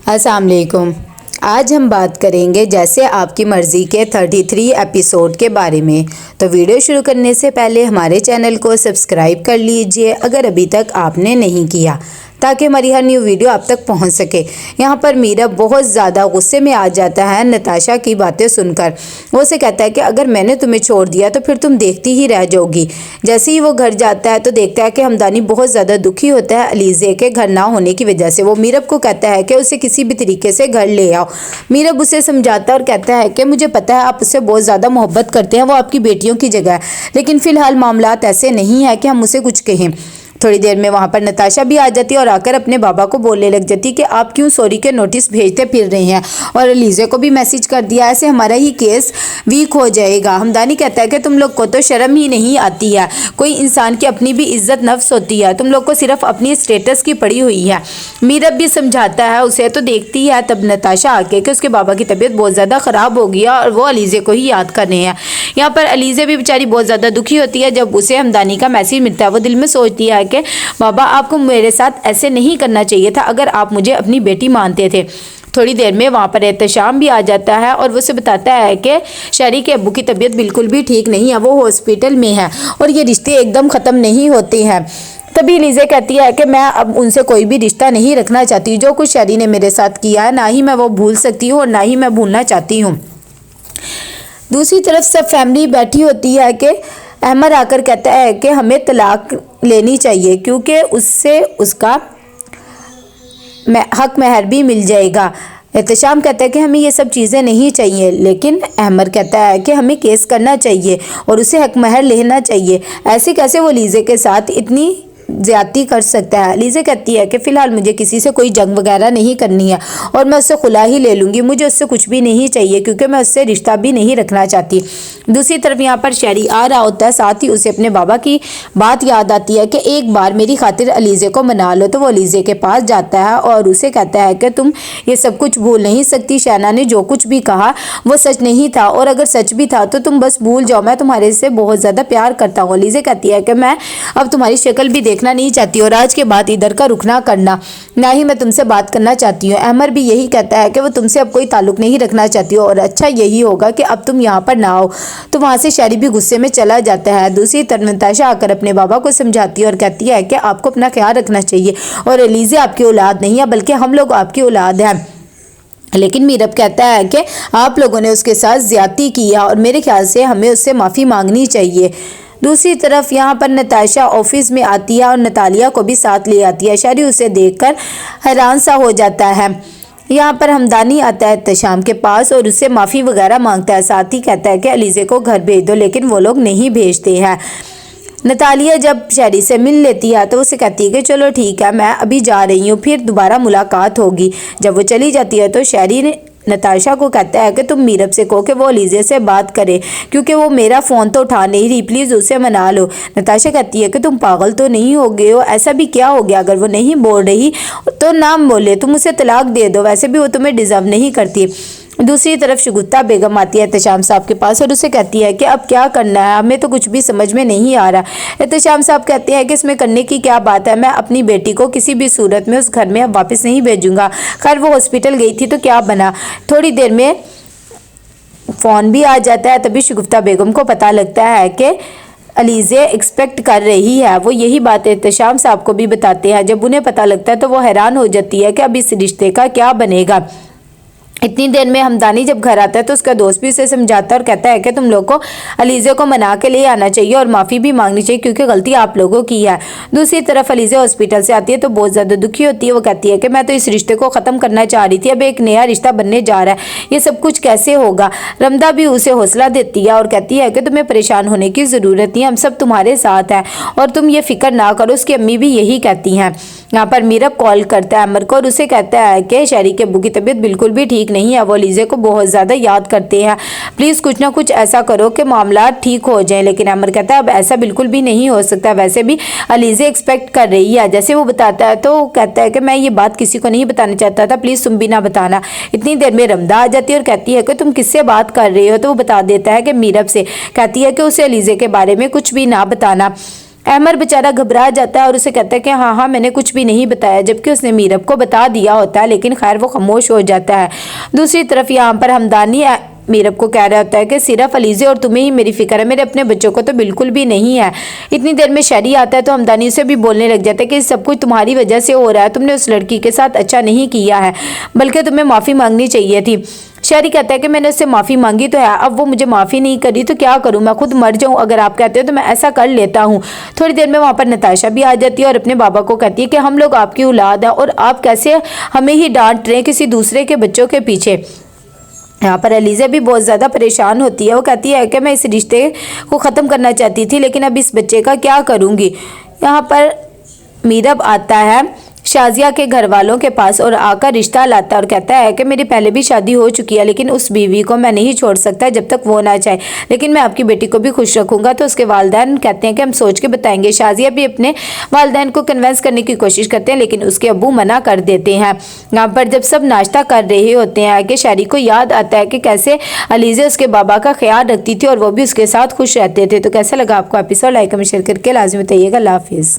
अस्सलाम वालेकुम। आज हम बात करेंगे जैसे आपकी मर्ज़ी के 33 एपिसोड के बारे में। तो वीडियो शुरू करने से पहले हमारे चैनल को सब्सक्राइब कर लीजिए अगर अभी तक आपने नहीं किया, ताकि हमारी हर न्यू वीडियो आप तक पहुंच सके। यहाँ पर मीरा बहुत ज़्यादा गुस्से में आ जाता है नताशा की बातें सुनकर। वो उसे कहता है कि अगर मैंने तुम्हें छोड़ दिया तो फिर तुम देखती ही रह जाओगी। जैसे ही वो घर जाता है तो देखता है कि हमदानी बहुत ज़्यादा दुखी होता है अलीज़े के घर ना होने की वजह से। वो मीरब को कहता है कि उसे किसी भी तरीके से घर ले आओ। मीरब उसे समझाता है और कहता है कि मुझे पता है आप उससे बहुत ज़्यादा मोहब्बत करते हैं, वो आपकी बेटियों की जगह है, लेकिन फ़िलहाल मामलात ऐसे नहीं है कि हम उसे कुछ कहें। थोड़ी देर में वहाँ पर नताशा भी आ जाती है और आकर अपने बाबा को बोलने लग जाती है कि आप क्यों सॉरी के नोटिस भेजते फिर रहे हैं, और अलीज़े को भी मैसेज कर दिया, ऐसे हमारा ही केस वीक हो जाएगा। हमदानी कहता है कि तुम लोग को तो शर्म ही नहीं आती है, कोई इंसान की अपनी भी इज्जत नफ्स होती है, तुम लोग को सिर्फ अपनी स्टेटस की पड़ी हुई है। मीरब भी समझाता है उसे, तो देखती है तब नताशा आके कि उसके बाबा की तबीयत बहुत ज़्यादा ख़राब हो गई और वो अलीज़े को ही याद कर रहे हैं। यहाँ पर अलीज़े भी बेचारी बहुत ज़्यादा दुखी होती है जब उसे हमदानी का मैसेज मिलता है। वो दिल में सोचती है कि बाबा आपको मेरे साथ ऐसे नहीं करना चाहिए था अगर आप मुझे अपनी बेटी मानते थे। थोड़ी देर में वहाँ पर एहतशाम भी आ जाता है और वो उसे बताता है कि शरी के अब्बू की तबीयत बिल्कुल भी ठीक नहीं है, वो हॉस्पिटल में है और ये रिश्ते एकदम ख़त्म नहीं होते हैं। तभी अलीज़े कहती है कि मैं अब उनसे कोई भी रिश्ता नहीं रखना चाहती, जो कुछ शरी ने मेरे साथ किया है ना ही मैं वो भूल सकती हूँ और ना ही मैं भूलना चाहती हूँ। दूसरी तरफ सब फैमिली बैठी होती है कि अहमद आकर कहता है कि हमें तलाक लेनी चाहिए क्योंकि उससे उसका हक महर भी मिल जाएगा। एहतशाम कहता है कि हमें ये सब चीज़ें नहीं चाहिए, लेकिन अहमद कहता है कि हमें केस करना चाहिए और उसे हक महर लेना चाहिए। ऐसे कैसे वो अलीज़े के साथ इतनी ज़्यादती कर सकता है। अलीज़े कहती है कि फ़िलहाल मुझे किसी से कोई जंग वगैरह नहीं करनी है और मैं उससे खुला ही ले लूँगी, मुझे उससे कुछ भी नहीं चाहिए क्योंकि मैं उससे रिश्ता भी नहीं रखना चाहती। दूसरी तरफ यहाँ पर शरी आ रहा होता है, साथ ही उसे अपने बाबा की बात याद आती है कि एक बार मेरी खातिर अलीज़े को मना लो। तो वो अलीज़े के पास जाता है और उसे कहता है कि तुम ये सब कुछ भूल नहीं सकती, शहना ने जो कुछ भी कहा वो सच नहीं था और अगर सच भी था तो तुम बस भूल जाओ, मैं तुम्हारे से बहुत ज़्यादा प्यार करता हूँ। अलीज़े कहती है कि मैं अब तुम्हारी शक्ल भी देखना नहीं चाहती और आज के बाद इधर का रुख ना करना, ना ही मैं तुमसे बात करना चाहती हूँ। अहमद भी यही कहता है कि वो तुमसे अब कोई ताल्लुक नहीं रखना चाहती हो और अच्छा यही होगा कि अब तुम यहाँ पर ना आओ। तो वहाँ से शरी भी गुस्से में चला जाता है। दूसरी तरफ नताशा आकर अपने बाबा को समझाती है और कहती है कि आपको अपना ख्याल रखना चाहिए और अलीज़े आपकी औलाद नहीं है बल्कि हम लोग आपकी औलाद हैं। लेकिन मीरब कहता है कि आप लोगों ने उसके साथ ज्यादती की है और मेरे ख्याल से हमें उससे माफ़ी मांगनी चाहिए। दूसरी तरफ यहाँ पर नताशा ऑफिस में आती है और नतालिया को भी साथ ले आती है। शरी उसे देखकर हैरान सा हो जाता है। यहाँ पर हमदानी आता है एहतशाम के पास और उससे माफ़ी वगैरह मांगता है, साथ ही कहता है कि अलीज़े को घर भेज दो, लेकिन वो लोग नहीं भेजते हैं। नतालिया जब शरी से मिल लेती है तो उसे कहती है कि चलो ठीक है मैं अभी जा रही हूँ, फिर दोबारा मुलाकात होगी। जब वो चली जाती है तो शरी ने नताशा को कहता है कि तुम मीरब से कहो कि वो अलीज़े से बात करे क्योंकि वो मेरा फ़ोन तो उठा नहीं रही, प्लीज़ उसे मना लो। नताशा कहती है कि तुम पागल तो नहीं हो गए हो, ऐसा भी क्या हो गया, अगर वो नहीं बोल रही तो नाम बोले, तुम उसे तलाक दे दो, वैसे भी वो तुम्हें डिज़र्व नहीं करती। दूसरी तरफ शगुफ्ता बेगम आती है एहतशाम साहब के पास और उसे कहती है कि अब क्या करना है, हमें तो कुछ भी समझ में नहीं आ रहा। एहतशाम साहब कहते हैं कि इसमें करने की क्या बात है, मैं अपनी बेटी को किसी भी सूरत में उस घर में अब वापस नहीं भेजूंगा। खैर वो हॉस्पिटल गई थी तो क्या बना। थोड़ी देर में फ़ोन भी आ जाता है, तभी शगुफ्ता बेगम को पता लगता है कि अलीज़े एक्सपेक्ट कर रही है। वो यही बात एहतशाम साहब को भी बताते हैं। जब उन्हें पता लगता है तो वो हैरान हो जाती है कि अब इस रिश्ते का क्या बनेगा। इतनी देर में हमदानी जब घर आता है तो उसका दोस्त भी उसे समझाता है और कहता है कि तुम लोग को अलीज़े को मना के ले आना चाहिए और माफ़ी भी मांगनी चाहिए क्योंकि गलती आप लोगों की है। दूसरी तरफ अलीज़े हॉस्पिटल से आती है तो बहुत ज़्यादा दुखी होती है। वो कहती है कि मैं तो इस रिश्ते को ख़त्म करना चाह रही थी, अब एक नया रिश्ता बनने जा रहा है, ये सब कुछ कैसे होगा। रमदा भी उसे हौसला देती है और कहती है कि तुम्हें परेशान होने की ज़रूरत नहीं, हम सब तुम्हारे साथ हैं और तुम ये फिक्र ना करो। उसकी अम्मी भी यही कहती हैं। यहाँ पर मीरब कॉल करता है अमर को और उसे कहता है कि शरी के अब्बू की तबीयत बिल्कुल भी ठीक नहीं है, वो अलीज़े को बहुत ज़्यादा याद करते हैं, प्लीज़ कुछ ना कुछ ऐसा करो कि मामला ठीक हो जाए। लेकिन अमर कहता है अब ऐसा बिल्कुल भी नहीं हो सकता, वैसे भी अलीज़े एक्सपेक्ट कर रही है। जैसे वो बताता है तो कहता है कि मैं ये बात किसी को नहीं बताना चाहता था, प्लीज़ तुम भी ना बताना। इतनी देर में रमदा आ जाती है और कहती है कि तुम किससे बात कर रही हो। तो वो बता देता है कि मीरब से। कहती है कि उसे अलीज़े के बारे में कुछ भी ना बताना। अहमर बेचारा घबरा जाता है और उसे कहता है कि हाँ हाँ मैंने कुछ भी नहीं बताया, जबकि उसने मीरब को बता दिया होता है, लेकिन खैर वो खामोश हो जाता है। दूसरी तरफ यहाँ पर हमदानी मीरब को कह रहा होता है कि सिर्फ अलीज़े और तुम्हें ही मेरी फिक्र है, मेरे अपने बच्चों को तो बिल्कुल भी नहीं है। इतनी देर में शहरी आता है तो हमदानी से भी बोलने लग जाता है कि सब कुछ तुम्हारी वजह से हो रहा है, तुमने उस लड़की के साथ अच्छा नहीं किया है, बल्कि तुम्हें माफ़ी मांगनी चाहिए थी। शहरी कहता है कि मैंने उससे माफ़ी मांगी तो है, अब वो मुझे माफ़ी नहीं करी तो क्या करूँ, मैं खुद मर जाऊँ अगर आप कहते हो तो मैं ऐसा कर लेता हूँ। थोड़ी देर में वहाँ पर नताशा भी आ जाती है और अपने बाबा को कहती है कि हम लोग आपकी औलाद है और आप कैसे हमें ही डांट रहे हैं किसी दूसरे के बच्चों के पीछे। यहाँ पर अलीज़ा भी बहुत ज़्यादा परेशान होती है। वो कहती है कि मैं इस रिश्ते को ख़त्म करना चाहती थी, लेकिन अब इस बच्चे का क्या करूँगी। यहाँ पर मीरब आता है शाजिया के घर वालों के पास और आकर रिश्ता लाता है और कहता है कि मेरी पहले भी शादी हो चुकी है, लेकिन उस बीवी को मैं नहीं छोड़ सकता जब तक वो ना चाहे, लेकिन मैं आपकी बेटी को भी खुश रखूंगा। तो उसके वालिदैन कहते हैं कि हम सोच के बताएंगे। शाजिया भी अपने वालिदैन को कन्विंस करने की कोशिश करते हैं, लेकिन उसके अब्बू मना कर देते हैं। यहाँ पर जब सब नाश्ता कर रहे होते हैं कि शहरी को याद आता है कि कैसे अलीज़ा उसके बाबा का ख्याल रखती थी और वो भी उसके साथ खुश रहते थे। तो कैसा लगा आपको एपिसोड, लाइक कमेंट शेयर करके लाजमी बताइएगा। अल्लाह हाफिज़।